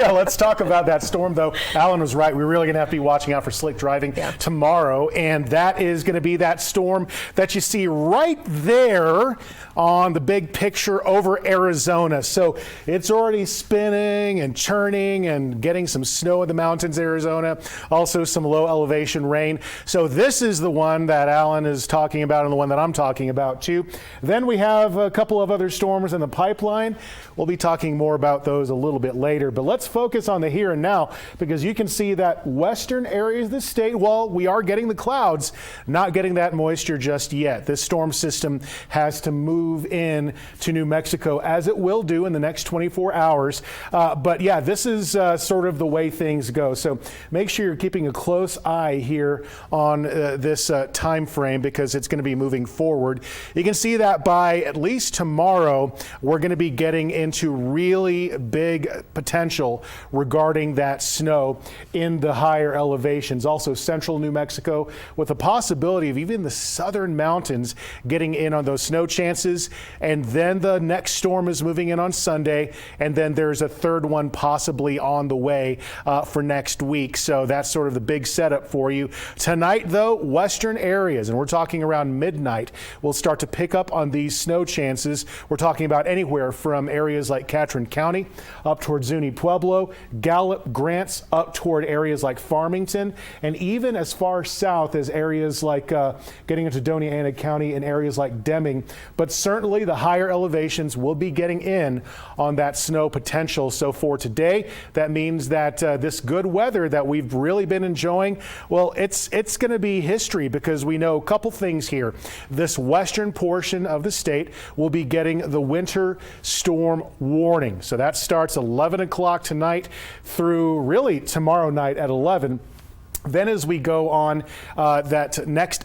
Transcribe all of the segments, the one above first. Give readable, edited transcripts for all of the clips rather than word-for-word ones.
Yeah, let's talk about that storm, though. Alan was right. We're really going to have to be watching out for slick driving tomorrow, and that is going to be that storm that you see right there on the big picture over Arizona. So it's already spinning and churning and getting some snow in the mountains, Arizona, also some low elevation rain. So this is the one that Alan is talking about and the one that I'm talking about, too. Then we have a couple of other storms in the pipeline. We'll be talking more about those a little bit later, but let's focus on the here and now, because you can see that western areas of the state, well, we are getting the clouds, not getting that moisture just yet. This storm system has to move in to New Mexico, as it will do in the next 24 hours. But yeah, this is sort of the way things go. So make sure you're keeping a close eye here on this time frame, because it's going to be moving forward. You can see that by at least tomorrow, we're going to be getting into really big potential regarding that snow in the higher elevations. Also central New Mexico, with the possibility of even the southern mountains getting in on those snow chances. And then the next storm is moving in on Sunday, and then there's a third one possibly on the way for next week. So that's sort of the big setup for you. Tonight, though, western areas, and we're talking around midnight, will start to pick up on these snow chances. We're talking about anywhere from areas like Catron County up towards Zuni Pueblo, Gallup, Grants, up toward areas like Farmington, and even as far south as areas like getting into Doña Ana County and areas like Deming. But certainly the higher elevations will be getting in on that snow potential. So for today, that means that this good weather that we've really been enjoying, well, it's going to be history, because we know a couple things here. This western portion of the state will be getting the winter storm warning. So that starts 11 o'clock tonight through really tomorrow night at 11. Then as we go on, that next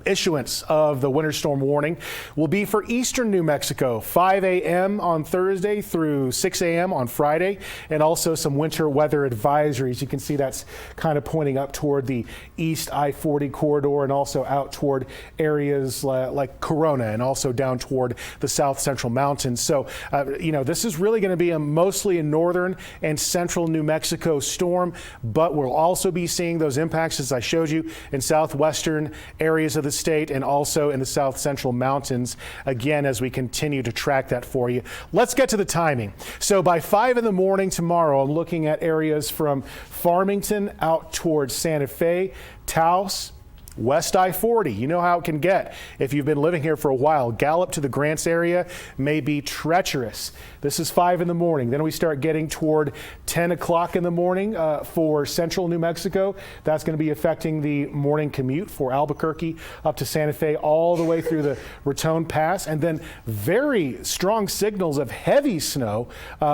issuance of the winter storm warning will be for eastern New Mexico, 5 a.m. on Thursday through 6 a.m. on Friday, and also some winter weather advisories. You can see that's kind of pointing up toward the east I-40 corridor, and also out toward areas like Corona, and also down toward the south central mountains. So, this is really going to be mostly a northern and central New Mexico storm, but we'll also be seeing those impacts, as I showed you, in southwestern areas of the state and also in the south central mountains, again, as we continue to track that for you. Let's get to the timing. So by 5 in the morning tomorrow, I'm looking at areas from Farmington out towards Santa Fe, Taos, West I-40. You know how it can get if you've been living here for a while. Gallup to the Grants area may be treacherous. This is 5 in the morning. Then we start getting toward 10 o'clock in the morning for central New Mexico. That's going to be affecting the morning commute for Albuquerque up to Santa Fe, all the way through the Raton Pass. And then very strong signals of heavy snow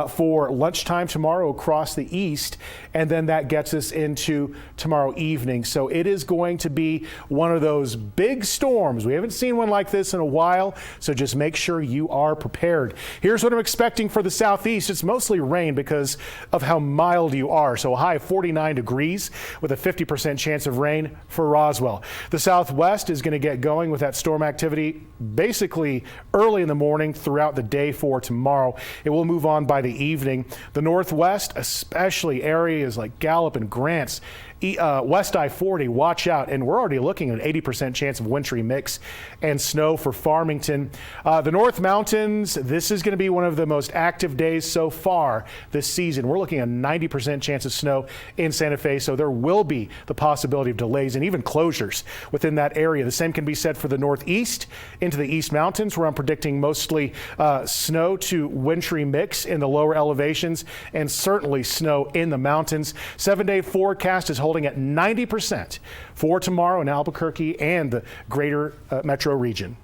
for lunchtime tomorrow across the east. And then that gets us into tomorrow evening. So it is going to be one of those big storms. We haven't seen one like this in a while, so just make sure you are prepared. Here's what I'm expecting for the southeast. It's mostly rain because of how mild you are. So a high of 49 degrees with a 50% chance of rain for Roswell. The southwest is going to get going with that storm activity basically early in the morning throughout the day for tomorrow. It will move on by the evening. The northwest, especially areas like Gallup and Grants, West I-40, watch out. And we're already looking at an 80% chance of wintry mix and snow for Farmington. The North Mountains, this is going to be one of the most active days so far this season. We're looking at a 90% chance of snow in Santa Fe, so there will be the possibility of delays and even closures within that area. The same can be said for the Northeast into the East Mountains, where I'm predicting mostly snow to wintry mix in the lower elevations, and certainly snow in the mountains. 7-day forecast is holding at 90% for tomorrow in Albuquerque and the greater metro region.